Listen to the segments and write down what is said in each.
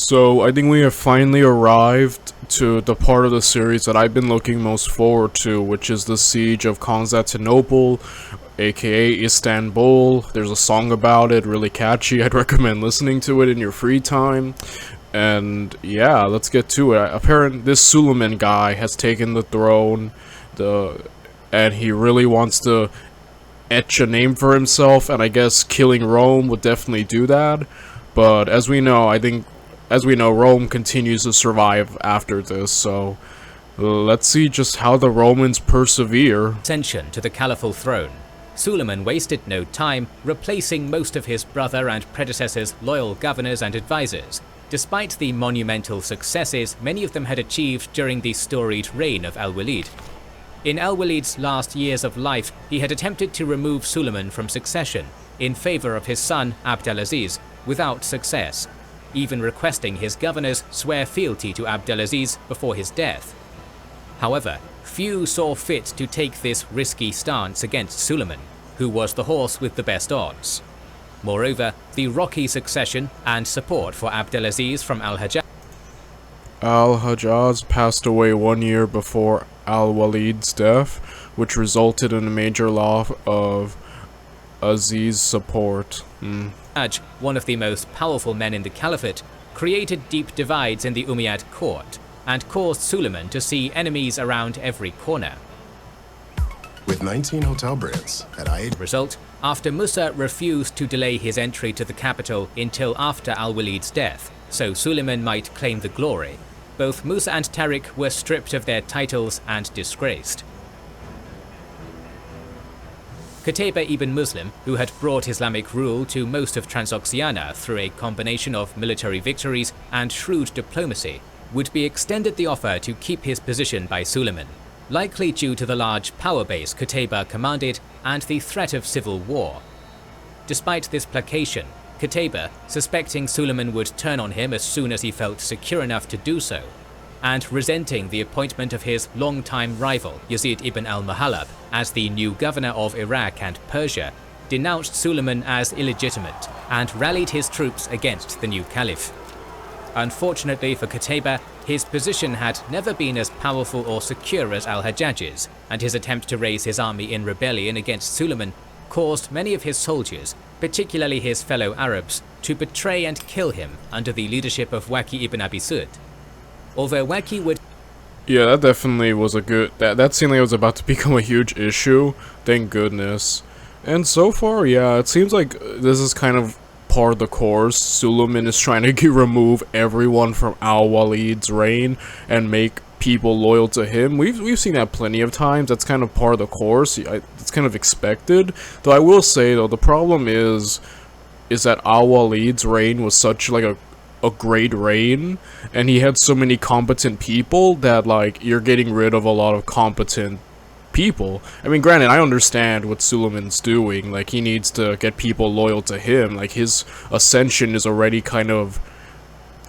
So I think we have finally arrived to the part of the series that I've been looking most forward to, which is the Siege of Constantinople, aka Istanbul. There's a song about it, really catchy. I'd recommend listening to it in your free time. And yeah, let's get to it. Apparently this Suleiman guy has taken the throne, and he really wants to etch a name for himself, and I guess killing Rome would definitely do that. But as we know, Rome continues to survive after this, so let's see just how the Romans persevere. Ascension to the caliphal throne, Suleiman wasted no time replacing most of his brother and predecessors' loyal governors and advisors. Despite the monumental successes many of them had achieved during the storied reign of Al-Walid. In Al-Walid's last years of life, he had attempted to remove Suleiman from succession in favor of his son Abdelaziz, without success, even requesting his governors swear fealty to Abdelaziz before his death. However, few saw fit to take this risky stance against Suleiman, who was the horse with the best odds. Moreover, the rocky succession and support for Abdelaziz from Al-Hajjaj. Al-Hajjaj passed away 1 year before Al-Walid's death, which resulted in a major loss of Aziz's support. One of the most powerful men in the caliphate, created deep divides in the Umayyad court and caused Suleiman to see enemies around every corner. With 19 hotel brands at Result, after Musa refused to delay his entry to the capital until after Al-Walid's death, so Suleiman might claim the glory, both Musa and Tariq were stripped of their titles and disgraced. Qutayba ibn Muslim, who had brought Islamic rule to most of Transoxiana through a combination of military victories and shrewd diplomacy, would be extended the offer to keep his position by Suleiman, likely due to the large power base Qutayba commanded and the threat of civil war. Despite this placation, Qutayba, suspecting Suleiman would turn on him as soon as he felt secure enough to do so, and resenting the appointment of his longtime rival Yazid ibn al-Muhallab as the new governor of Iraq and Persia, denounced Suleiman as illegitimate and rallied his troops against the new caliph. Unfortunately for Qutayba, his position had never been as powerful or secure as al-Hajjaj's, and his attempt to raise his army in rebellion against Suleiman caused many of his soldiers, particularly his fellow Arabs, to betray and kill him under the leadership of Waki ibn Abi Sud. Although Waki would... Yeah, that definitely was a good... That seemed like it was about to become a huge issue. Thank goodness. And so far, yeah, it seems like this is kind of part of the course. Suleiman is trying to remove everyone from Al-Walid's reign and make people loyal to him. We've seen that plenty of times. That's kind of part of the course. It's kind of expected. Though I will say, though, the problem is that Al-Walid's reign was such like a great reign, and he had so many competent people that like you're getting rid of a lot of competent people. I mean, granted, I understand what Suleiman's doing. Like, he needs to get people loyal to him. Like, his ascension is already kind of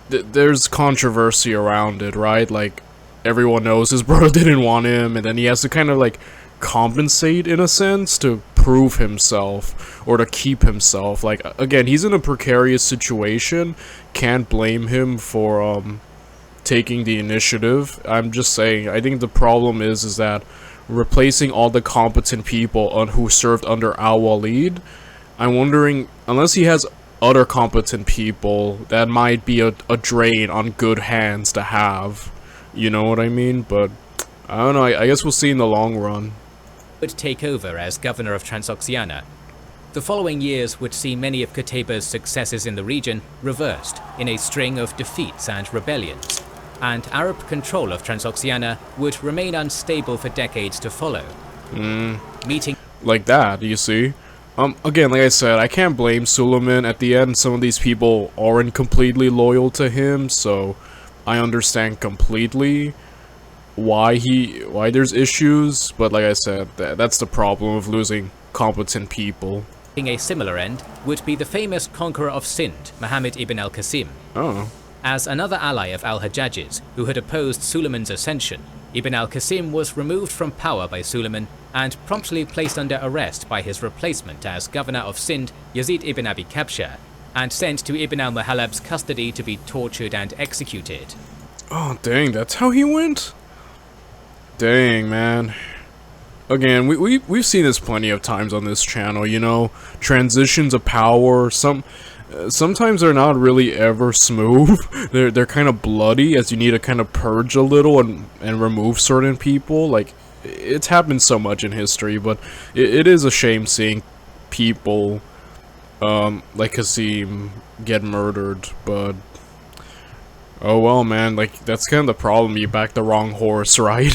there's controversy around it, right? Like, everyone knows his brother didn't want him, and then he has to kind of like compensate in a sense to prove himself or to keep himself. Like, again, he's in a precarious situation. Can't blame him for taking the initiative. I'm just saying, I think the problem is that replacing all the competent people who served under Al-Walid, I'm wondering, unless he has other competent people, that might be a drain on good hands to have. You know what I mean? But I don't know, I guess we'll see in the long run. Would take over as governor of Transoxiana. The following years would see many of Qutayba's successes in the region reversed in a string of defeats and rebellions, and Arab control of Transoxiana would remain unstable for decades to follow. Meeting like that, you see? Again, like I said, I can't blame Suleiman. At the end, some of these people aren't completely loyal to him, so I understand completely why there's issues, but like I said, that's the problem of losing competent people. A similar end would be the famous conqueror of Sind, Muhammad ibn al-Qasim. Oh. As another ally of al-Hajjaj's who had opposed Suleiman's ascension, Ibn al-Qasim was removed from power by Suleiman and promptly placed under arrest by his replacement as governor of Sind, Yazid ibn Abi Kabsha. and sent to Ibn al-Muhallab's custody to be tortured and executed. Oh, dang, that's how he went? Dang, man. Again, we've seen this plenty of times on this channel, you know, transitions of power. Sometimes they're not really ever smooth. they're kind of bloody, as you need to kind of purge a little and remove certain people. Like, it's happened so much in history, but it is a shame seeing people like Qasim get murdered. But oh well, man, like, that's kind of the problem. You backed the wrong horse, right?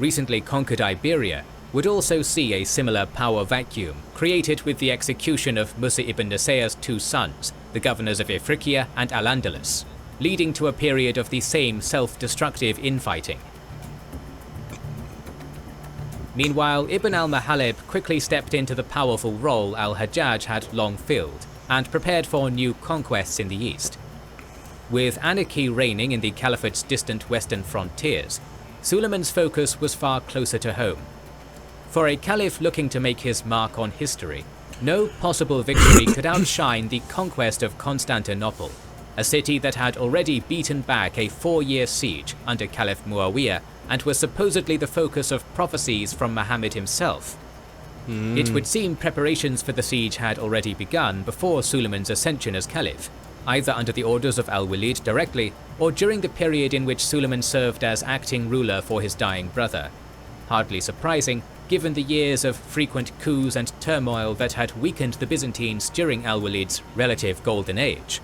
Recently conquered Iberia would also see a similar power vacuum created with the execution of Musa ibn Nasser's two sons, the governors of Ifriqiya and Al-Andalus, leading to a period of the same self-destructive infighting. Meanwhile, Ibn al-Muhallab quickly stepped into the powerful role al-Hajjaj had long filled, and prepared for new conquests in the east. With anarchy reigning in the caliphate's distant western frontiers, Suleiman's focus was far closer to home. For a caliph looking to make his mark on history, no possible victory could outshine the conquest of Constantinople, a city that had already beaten back a 4-year siege under Caliph Muawiyah and was supposedly the focus of prophecies from Muhammad himself. It would seem preparations for the siege had already begun before Suleiman's ascension as caliph, either under the orders of al-Walid directly or during the period in which Suleiman served as acting ruler for his dying brother. Hardly surprising, given the years of frequent coups and turmoil that had weakened the Byzantines during al-Walid's relative golden age.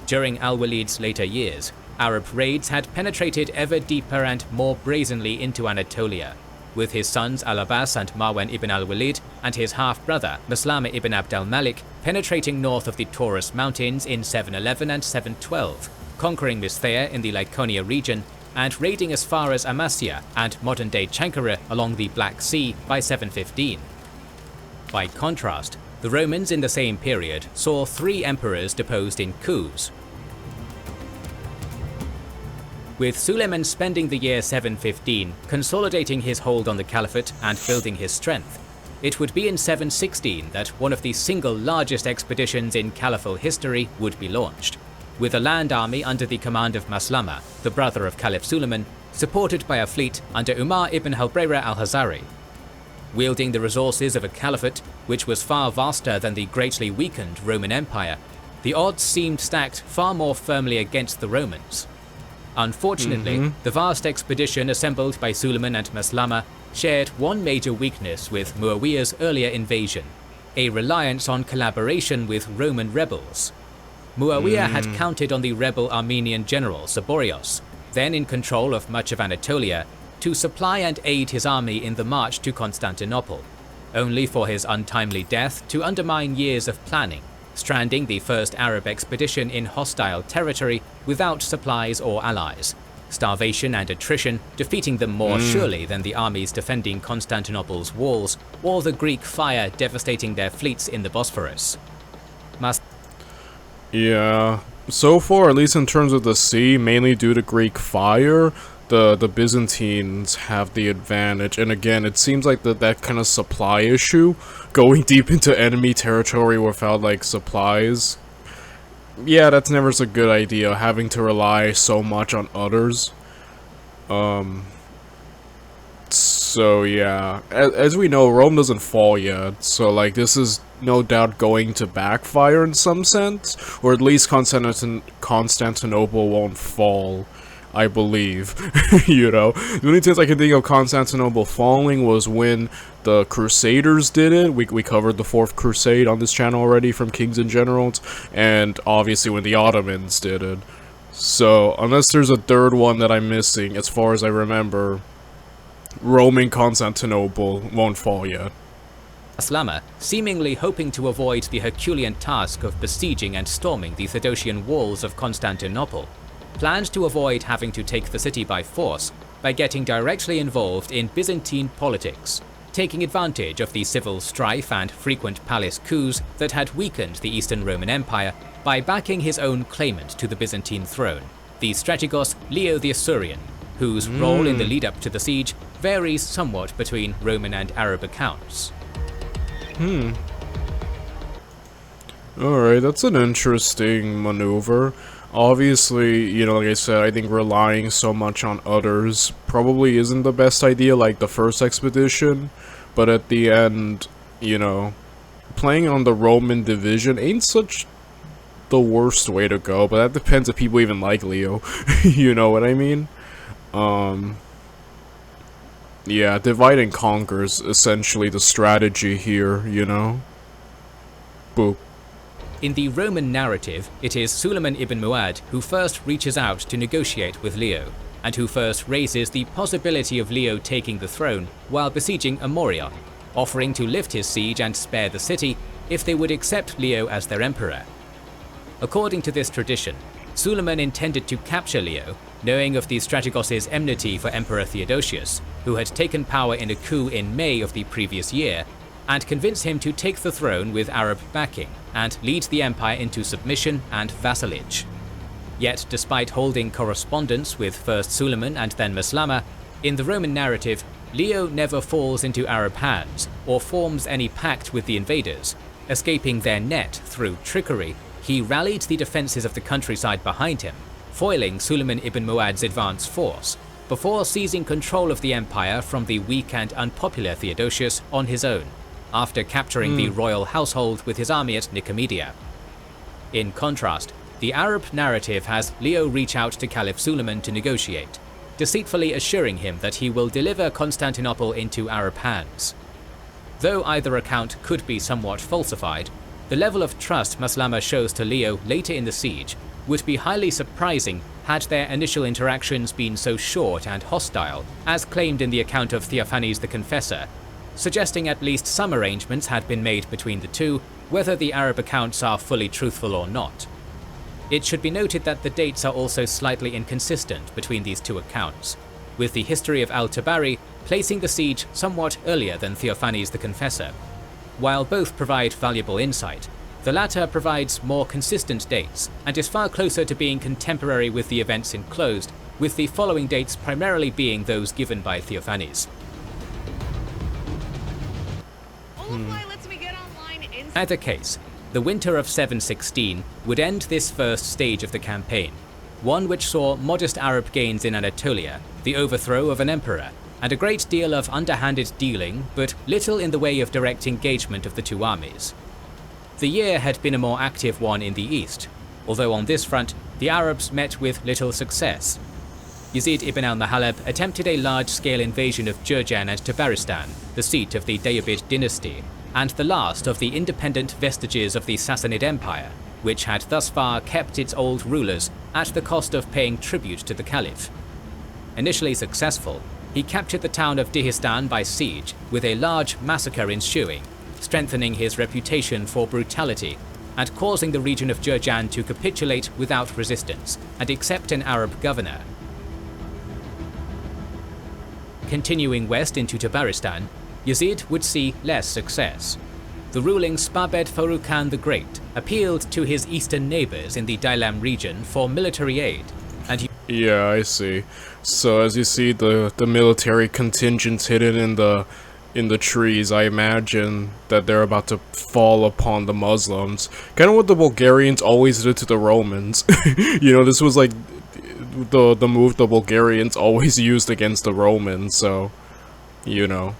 During al-Walid's later years, Arab raids had penetrated ever deeper and more brazenly into Anatolia, with his sons al-Abbas and Marwan ibn al-Walid and his half-brother Maslama ibn Abd al-Malik penetrating north of the Taurus Mountains in 711 and 712, conquering Misthea in the Lycaonia region and raiding as far as Amasya and modern-day Chankara along the Black Sea by 715. By contrast, the Romans in the same period saw 3 emperors deposed in coups. With Suleiman spending the year 715 consolidating his hold on the caliphate and building his strength, it would be in 716 that one of the single largest expeditions in caliphal history would be launched, with a land army under the command of Maslama, the brother of Caliph Suleiman, supported by a fleet under Umar ibn Halbrayra al-Hazari. Wielding the resources of a caliphate, which was far vaster than the greatly weakened Roman Empire, the odds seemed stacked far more firmly against the Romans. Unfortunately, the vast expedition assembled by Suleiman and Maslama shared one major weakness with Muawiyah's earlier invasion, a reliance on collaboration with Roman rebels. Muawiyah had counted on the rebel Armenian general Saborios, then in control of much of Anatolia, to supply and aid his army in the march to Constantinople, only for his untimely death to undermine years of planning, stranding the first Arab expedition in hostile territory without supplies or allies, starvation and attrition defeating them more surely than the armies defending Constantinople's walls, or the Greek fire devastating their fleets in the Bosphorus. Yeah, so far, at least in terms of the sea, mainly due to Greek fire, the Byzantines have the advantage. And again, it seems like that kind of supply issue, going deep into enemy territory without, like, supplies, yeah, that's never a good idea, having to rely so much on others. So yeah, as we know, Rome doesn't fall yet, so like this is no doubt going to backfire in some sense, or at least Constantinople won't fall, I believe. You know, the only times I can think of Constantinople falling was when the Crusaders did it. We covered the 4th Crusade on this channel already from Kings and Generals, and obviously when the Ottomans did it. So unless there's a 3rd one that I'm missing, as far as I remember, Roman Constantinople won't fall yet. Maslama, seemingly hoping to avoid the Herculean task of besieging and storming the Theodosian walls of Constantinople, planned to avoid having to take the city by force by getting directly involved in Byzantine politics, taking advantage of the civil strife and frequent palace coups that had weakened the Eastern Roman Empire by backing his own claimant to the Byzantine throne, the strategos Leo the Isaurian, whose role in the lead-up to the siege varies somewhat between Roman and Arab accounts. Alright, that's an interesting maneuver. Obviously, you know, like I said, I think relying so much on others probably isn't the best idea like the first expedition, but at the end, you know, playing on the Roman division ain't such the worst way to go, but that depends if people even like Leo. You know what I mean? Yeah, divide and conquer is essentially the strategy here, you know? Boop. In the Roman narrative, it is Suleiman ibn Mu'ad who first reaches out to negotiate with Leo, and who first raises the possibility of Leo taking the throne while besieging Amorion, offering to lift his siege and spare the city if they would accept Leo as their emperor. According to this tradition, Suleiman intended to capture Leo, knowing of the Strategos' enmity for Emperor Theodosius, who had taken power in a coup in May of the previous year, and convince him to take the throne with Arab backing and lead the empire into submission and vassalage. Yet, despite holding correspondence with first Suleiman and then Maslama, in the Roman narrative, Leo never falls into Arab hands or forms any pact with the invaders. Escaping their net through trickery, he rallied the defences of the countryside behind him, foiling Suleiman ibn Mu'ad's advance force, before seizing control of the empire from the weak and unpopular Theodosius on his own, after capturing the royal household with his army at Nicomedia. In contrast, the Arab narrative has Leo reach out to Caliph Suleiman to negotiate, deceitfully assuring him that he will deliver Constantinople into Arab hands. Though either account could be somewhat falsified, the level of trust Maslama shows to Leo later in the siege would be highly surprising had their initial interactions been so short and hostile, as claimed in the account of Theophanes the Confessor, suggesting at least some arrangements had been made between the two, whether the Arab accounts are fully truthful or not. It should be noted that the dates are also slightly inconsistent between these two accounts, with the history of al-Tabari placing the siege somewhat earlier than Theophanes the Confessor. While both provide valuable insight, the latter provides more consistent dates and is far closer to being contemporary with the events enclosed, with the following dates primarily being those given by Theophanes. Either case, the winter of 716 would end this first stage of the campaign, one which saw modest Arab gains in Anatolia, the overthrow of an emperor, and a great deal of underhanded dealing, but little in the way of direct engagement of the two armies. The year had been a more active one in the east, although on this front the Arabs met with little success. Yazid ibn al-Mahalab attempted a large-scale invasion of Jurjan and Tabaristan, the seat of the Dayyubid dynasty, and the last of the independent vestiges of the Sassanid Empire, which had thus far kept its old rulers at the cost of paying tribute to the Caliph. Initially successful, he captured the town of Dihistan by siege, with a large massacre ensuing, strengthening his reputation for brutality and causing the region of Jurjan to capitulate without resistance and accept an Arab governor. Continuing west into Tabaristan, Yazid would see less success. The ruling Spabed Farrukh Khan the Great appealed to his eastern neighbors in the Dailam region for military aid, and Yeah, I see. So as you see the military contingents hidden in the trees, I imagine that they're about to fall upon the Muslims. Kind of what the Bulgarians always did to the Romans. You know, this was like the move the Bulgarians always used against the Romans, so, you know.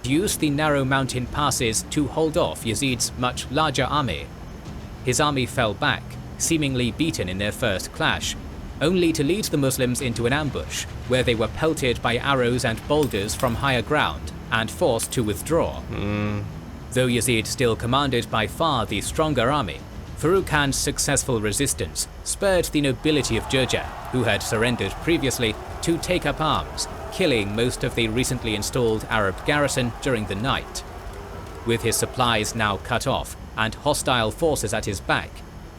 used the narrow mountain passes to hold off Yazid's much larger army. His army fell back, seemingly beaten in their first clash, only to lead the Muslims into an ambush, where they were pelted by arrows and boulders from higher ground, and forced to withdraw. Though Yazid still commanded by far the stronger army, Farrukh Khan's successful resistance spurred the nobility of Jurjan, who had surrendered previously, to take up arms, killing most of the recently installed Arab garrison during the night. With his supplies now cut off and hostile forces at his back,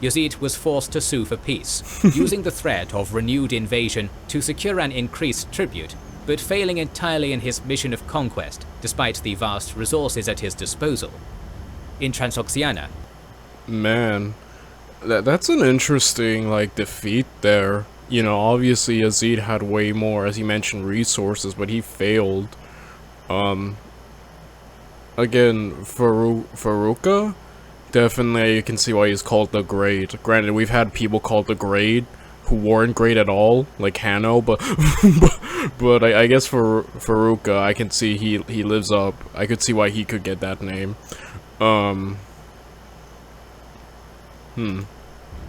Yazid was forced to sue for peace, using the threat of renewed invasion to secure an increased tribute, but failing entirely in his mission of conquest despite the vast resources at his disposal. In Transoxiana, Man, that's an interesting, like, defeat there. You know, obviously Yazid had way more, as he mentioned, resources, but he failed. Again, Farrukh, Definitely, you can see why he's called the Great. Granted, we've had people called the Great who weren't great at all, like Hanno, but but I guess for Faruka, I can see he lives up. I could see why he could get that name.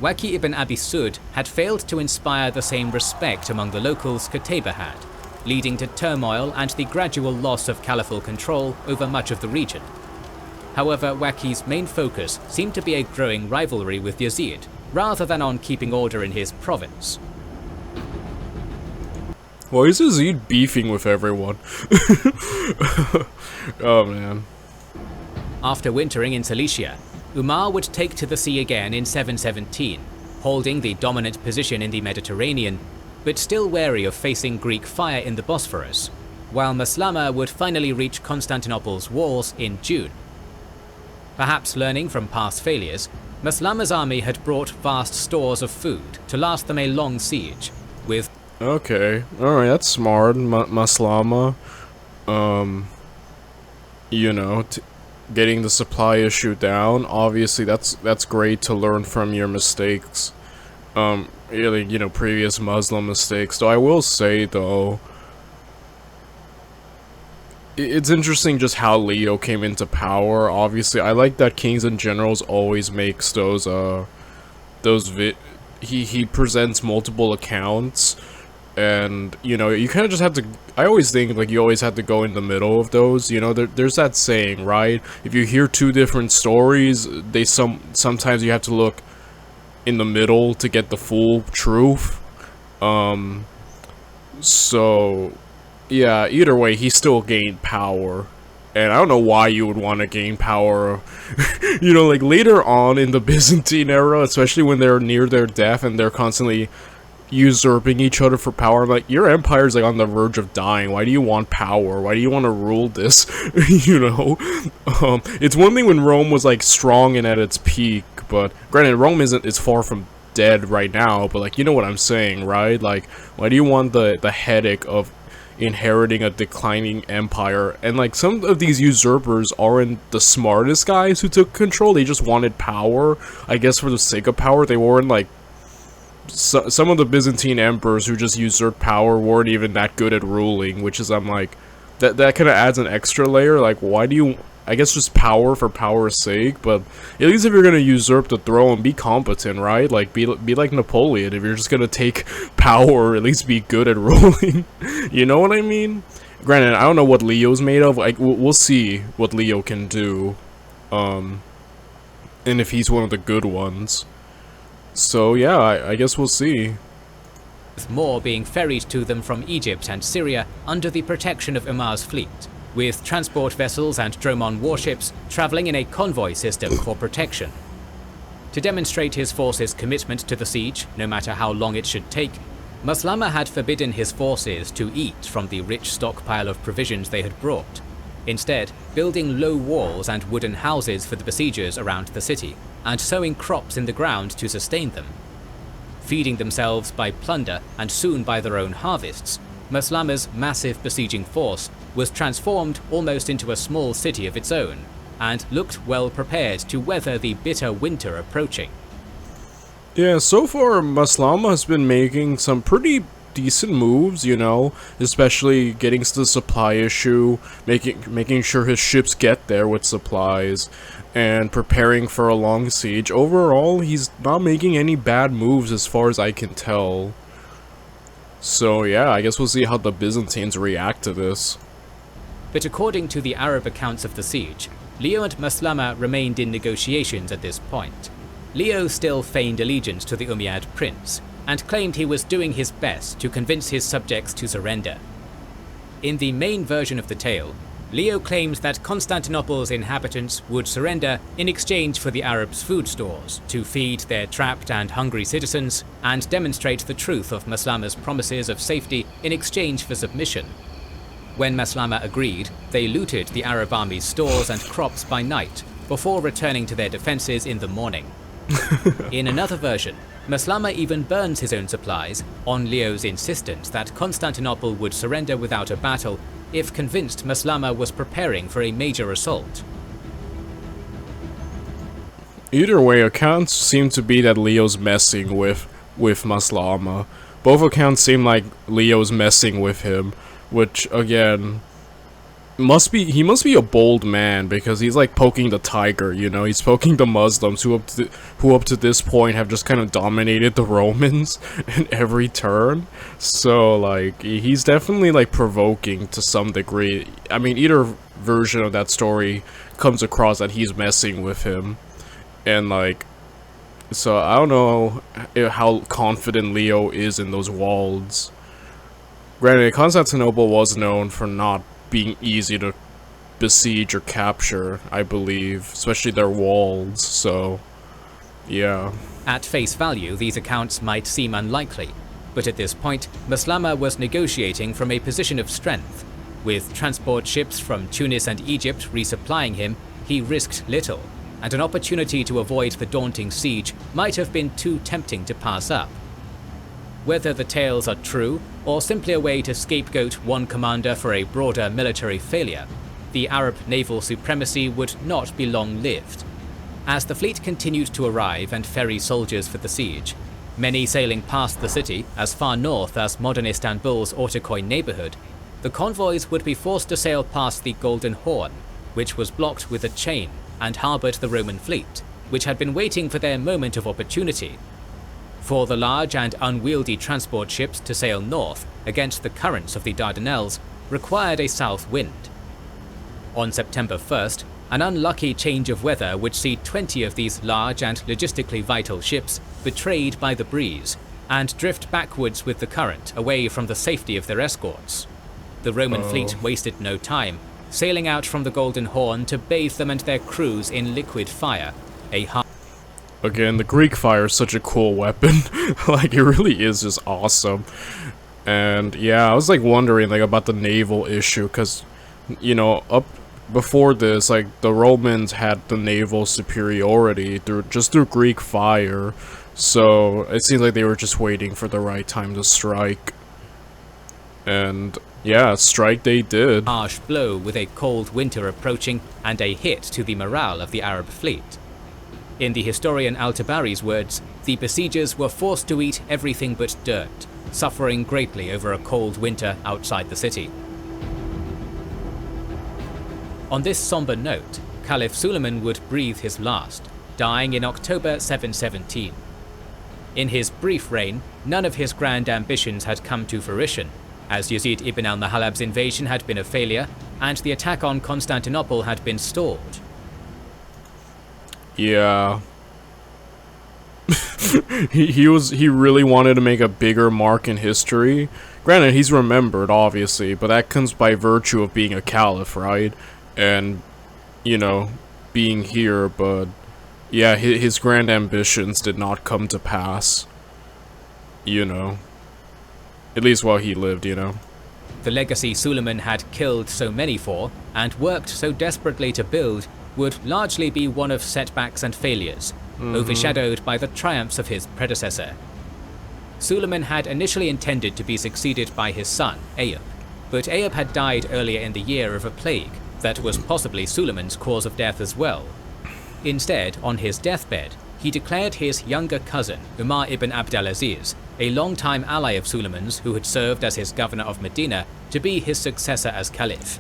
Waki ibn Abi Sud had failed to inspire the same respect among the locals Qutayba had, leading to turmoil and the gradual loss of caliphal control over much of the region. However, Waki's main focus seemed to be a growing rivalry with Yazid, rather than on keeping order in his province. Why is Yazid beefing with everyone? Oh man. After wintering in Cilicia, Umar would take to the sea again in 717, holding the dominant position in the Mediterranean, but still wary of facing Greek fire in the Bosphorus, while Maslama would finally reach Constantinople's walls in June. Perhaps learning from past failures, Maslama's army had brought vast stores of food to last them a long siege, with Okay, alright, that's smart, Maslama. You know, getting the supply issue down, obviously that's great to learn from your mistakes. Really, you know, previous Muslim mistakes. Though I will say, though, it's interesting just how Leo came into power. Obviously, I like that Kings and Generals always makes he presents multiple accounts, and, you know, you kind of just have to, I always think, like, you always have to go in the middle of those, you know, there's that saying, right? If you hear two different stories, sometimes you have to look in the middle to get the full truth. So yeah, either way, he still gained power. And I don't know why you would want to gain power, you know, like later on in the Byzantine era, especially when they're near their death and they're constantly usurping each other for power. I'm like, your empire's like on the verge of dying. Why do you want power? Why do you want to rule this? You know, it's one thing when Rome was like strong and at its peak, but granted, Rome is far from dead right now. But like, you know what I'm saying, right? Like, why do you want the headache of inheriting a declining empire? And like, some of these usurpers aren't the smartest guys who took control. They just wanted power, I guess, for the sake of power. They weren't like some of the Byzantine emperors who just usurped power weren't even that good at ruling, which is, I'm like, that kind of adds an extra layer. Like, why do you, I guess, just power for power's sake? But at least if you're gonna usurp the throne, be competent, right? Like, be like Napoleon. If you're just gonna take power, at least be good at ruling. You know what I mean? Granted, I don't know what Leo's made of. Like, we'll see what Leo can do, and if he's one of the good ones. So yeah, I guess we'll see. With more being ferried to them from Egypt and Syria under the protection of Umar's fleet, with transport vessels and Dromon warships travelling in a convoy system for protection. To demonstrate his forces' commitment to the siege, no matter how long it should take, Maslama had forbidden his forces to eat from the rich stockpile of provisions they had brought, instead building low walls and wooden houses for the besiegers around the city, and sowing crops in the ground to sustain them. Feeding themselves by plunder and soon by their own harvests, Maslama's massive besieging force was transformed almost into a small city of its own, and looked well prepared to weather the bitter winter approaching. Yeah, so far Maslama has been making some pretty decent moves, you know, especially getting to the supply issue, making sure his ships get there with supplies, and preparing for a long siege. Overall, he's not making any bad moves as far as I can tell. So yeah, I guess we'll see how the Byzantines react to this. But according to the Arab accounts of the siege, Leo and Maslama remained in negotiations at this point. Leo still feigned allegiance to the Umayyad prince, and claimed he was doing his best to convince his subjects to surrender. In the main version of the tale, Leo claims that Constantinople's inhabitants would surrender in exchange for the Arabs' food stores to feed their trapped and hungry citizens and demonstrate the truth of Maslama's promises of safety in exchange for submission. When Maslama agreed, they looted the Arab army's stores and crops by night before returning to their defenses in the morning. In another version, Maslama even burns his own supplies on Leo's insistence that Constantinople would surrender without a battle if convinced Maslama was preparing for a major assault. Either way, accounts seem to be that Leo's messing with Maslama. Both accounts seem like Leo's messing with him, which again he must be a bold man because he's like poking the tiger, you know. He's poking the Muslims who up to this point have just kind of dominated the Romans in every turn. So like he's definitely like provoking to some degree. I mean, either version of that story comes across that he's messing with him, and like, so I don't know how confident Leo is in those walls. Granted, Constantinople was known for not being easy to besiege or capture, I believe, especially their walls, so yeah. At face value, these accounts might seem unlikely, but at this point, Maslama was negotiating from a position of strength. With transport ships from Tunis and Egypt resupplying him, he risked little, and an opportunity to avoid the daunting siege might have been too tempting to pass up. Whether the tales are true, or simply a way to scapegoat one commander for a broader military failure, the Arab naval supremacy would not be long-lived. As the fleet continued to arrive and ferry soldiers for the siege, many sailing past the city as far north as modern Istanbul's Ortaköy neighborhood, the convoys would be forced to sail past the Golden Horn, which was blocked with a chain and harbored the Roman fleet, which had been waiting for their moment of opportunity. For the large and unwieldy transport ships to sail north against the currents of the Dardanelles required a south wind. On September 1st, an unlucky change of weather would see 20 of these large and logistically vital ships betrayed by the breeze and drift backwards with the current away from the safety of their escorts. The Roman fleet wasted no time, sailing out from the Golden Horn to bathe them and their crews in liquid fire, Again, the Greek fire is such a cool weapon. Like, it really is just awesome. And yeah, I was like wondering like about the naval issue, because, you know, up before this, like, the Romans had the naval superiority through Greek fire. So it seems like they were just waiting for the right time to strike. And yeah, strike they did. Harsh blow with a cold winter approaching and a hit to the morale of the Arab fleet. In the historian Al-Tabari's words, the besiegers were forced to eat everything but dirt, suffering greatly over a cold winter outside the city. On this somber note, Caliph Suleiman would breathe his last, dying in October 717. In his brief reign, none of his grand ambitions had come to fruition, as Yazid ibn al-Nahalab's invasion had been a failure, and the attack on Constantinople had been stalled. Yeah. he really wanted to make a bigger mark in history. Granted, he's remembered, obviously, but that comes by virtue of being a caliph, right? And, you know, being here, but yeah, his grand ambitions did not come to pass. You know. At least while he lived, you know. The legacy Suleiman had killed so many for, and worked so desperately to build, would largely be one of setbacks and failures, overshadowed by the triumphs of his predecessor. Suleiman had initially intended to be succeeded by his son, Ayub, but Ayub had died earlier in the year of a plague that was possibly Suleiman's cause of death as well. Instead, on his deathbed, he declared his younger cousin, Umar ibn Abdulaziz, a long-time ally of Suleiman's who had served as his governor of Medina, to be his successor as caliph,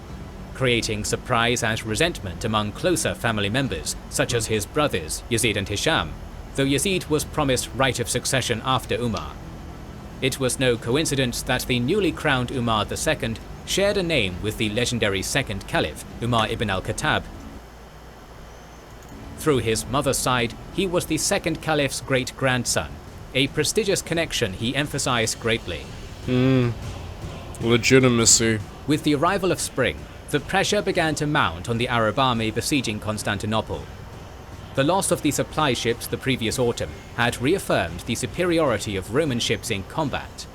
creating surprise and resentment among closer family members, such as his brothers Yazid and Hisham, though Yazid was promised right of succession after Umar. It was no coincidence that the newly crowned Umar II shared a name with the legendary second caliph, Umar ibn al-Khattab. Through his mother's side, he was the second caliph's great-grandson, a prestigious connection he emphasized greatly. Legitimacy. With the arrival of spring, the pressure began to mount on the Arab army besieging Constantinople. The loss of the supply ships the previous autumn had reaffirmed the superiority of Roman ships in combat.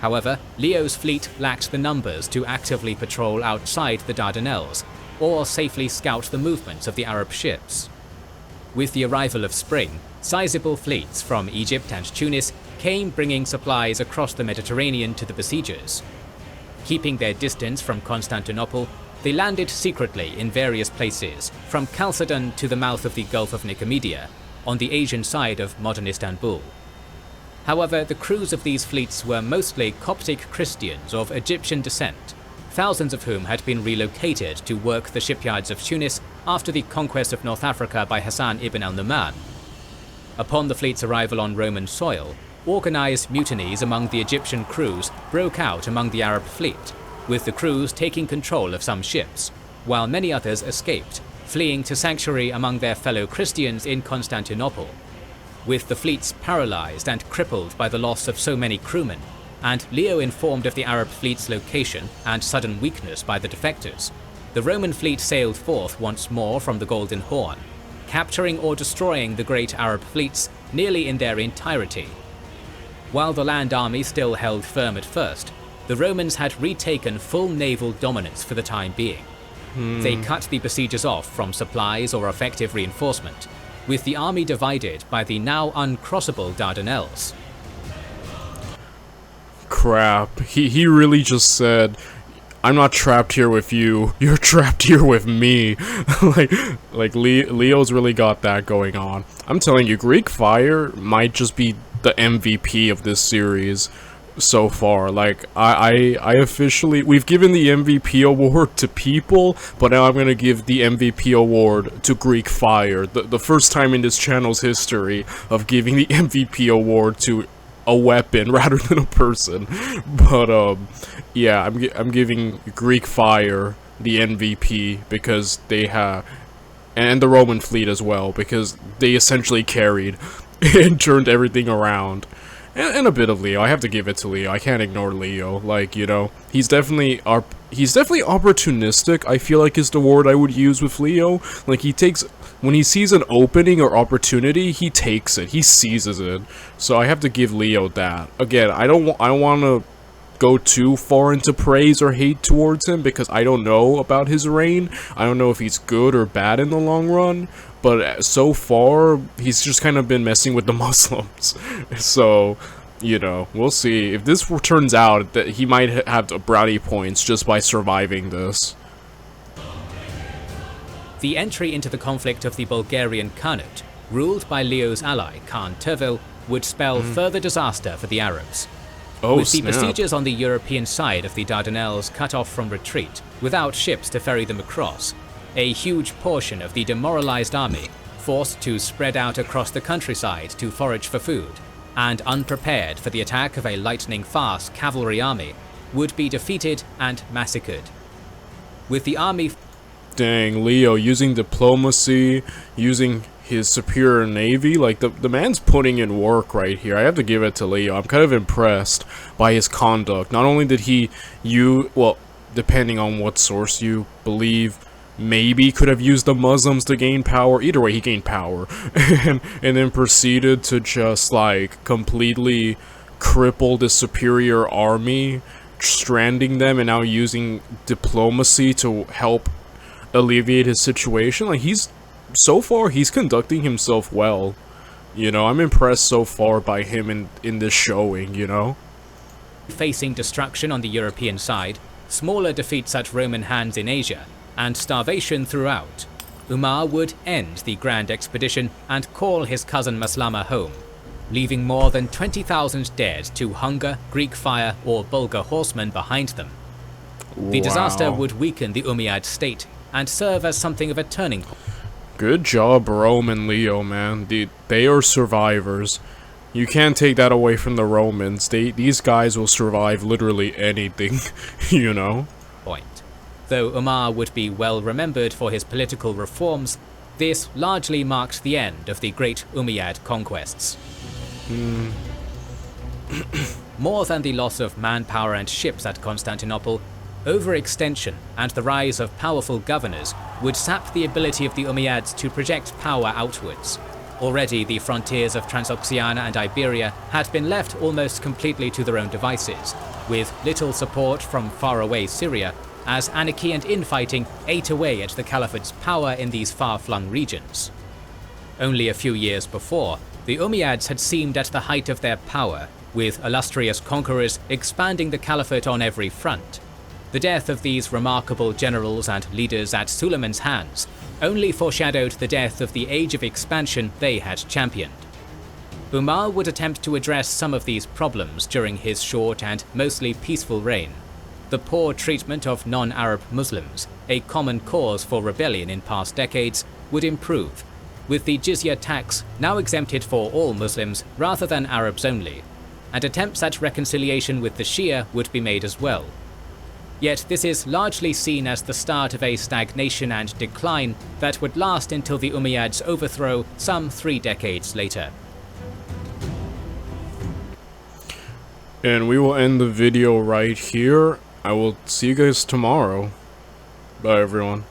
However, Leo's fleet lacked the numbers to actively patrol outside the Dardanelles, or safely scout the movements of the Arab ships. With the arrival of spring, sizable fleets from Egypt and Tunis came bringing supplies across the Mediterranean to the besiegers. Keeping their distance from Constantinople, They landed secretly in various places, from Chalcedon to the mouth of the Gulf of Nicomedia, on the Asian side of modern Istanbul. However, the crews of these fleets were mostly Coptic Christians of Egyptian descent, thousands of whom had been relocated to work the shipyards of Tunis after the conquest of North Africa by Hassan ibn al-Numan. Upon the fleet's arrival on Roman soil, organized mutinies among the Egyptian crews broke out among the Arab fleet, with the crews taking control of some ships, while many others escaped, fleeing to sanctuary among their fellow Christians in Constantinople. With the fleets paralyzed and crippled by the loss of so many crewmen, and Leo informed of the Arab fleet's location and sudden weakness by the defectors, the Roman fleet sailed forth once more from the Golden Horn, capturing or destroying the great Arab fleets nearly in their entirety. While the land army still held firm at first, the Romans had retaken full naval dominance for the time being. They cut the besiegers off from supplies or effective reinforcement, with the army divided by the now uncrossable Dardanelles. Crap. He really just said, I'm not trapped here with you, you're trapped here with me. Leo's really got that going on. I'm telling you, Greek Fire might just be the MVP of this series so far. Like, I officially, we've given the MVP award to people, but now I'm gonna give the MVP award to Greek Fire. The first time in this channel's history of giving the MVP award to a weapon rather than a person. But yeah, I'm giving Greek Fire the MVP because they have, and the Roman fleet as well, because they essentially carried and turned everything around. And a bit of Leo. I have to give it to Leo. I can't ignore Leo. Like, you know, he's definitely opportunistic, I feel like is the word I would use with Leo. Like, when he sees an opening or opportunity, he takes it. He seizes it. So I have to give Leo that. Again, I don't want to go too far into praise or hate towards him because I don't know about his reign. I don't know if he's good or bad in the long run. But so far, he's just kind of been messing with the Muslims. So, you know, we'll see. If this turns out that he might have brownie points just by surviving this. The entry into the conflict of the Bulgarian Khanate, ruled by Leo's ally Khan Tervel, would spell further disaster for the Arabs. With the besiegers on the European side of the Dardanelles cut off from retreat, without ships to ferry them across, a huge portion of the demoralized army, forced to spread out across the countryside to forage for food, and unprepared for the attack of a lightning-fast cavalry army, would be defeated and massacred. With the army... Dang, Leo, using diplomacy, using his superior navy, like, the man's putting in work right here. I have to give it to Leo. I'm kind of impressed by his conduct. Not only did well, depending on what source you believe, maybe could have used the Muslims to gain power. Either way, he gained power. and then proceeded to just, like, completely cripple the superior army, stranding them, and now using diplomacy to help alleviate his situation. Like, so far, he's conducting himself well. You know, I'm impressed so far by him in this showing, you know? Facing destruction on the European side, smaller defeats at Roman hands in Asia, and starvation throughout, Umar would end the grand expedition and call his cousin Maslama home, leaving more than 20,000 dead to hunger, Greek fire, or Bulgar horsemen behind them. The disaster would weaken the Umayyad state and serve as something of a turning point. Good job, Rome and Leo, man. They are survivors. You can't take that away from the Romans. These guys will survive literally anything, you know? Though Umar would be well remembered for his political reforms, this largely marked the end of the great Umayyad conquests. More than the loss of manpower and ships at Constantinople, overextension and the rise of powerful governors would sap the ability of the Umayyads to project power outwards. Already the frontiers of Transoxiana and Iberia had been left almost completely to their own devices, with little support from faraway Syria, as anarchy and infighting ate away at the Caliphate's power in these far-flung regions. Only a few years before, the Umayyads had seemed at the height of their power, with illustrious conquerors expanding the Caliphate on every front. The death of these remarkable generals and leaders at Suleiman's hands only foreshadowed the death of the age of expansion they had championed. Umar would attempt to address some of these problems during his short and mostly peaceful reign. The poor treatment of non-Arab Muslims, a common cause for rebellion in past decades, would improve, with the jizya tax now exempted for all Muslims rather than Arabs only, and attempts at reconciliation with the Shia would be made as well. Yet this is largely seen as the start of a stagnation and decline that would last until the Umayyads' overthrow some 3 decades later. And we will end the video right here. I will see you guys tomorrow. Bye, everyone.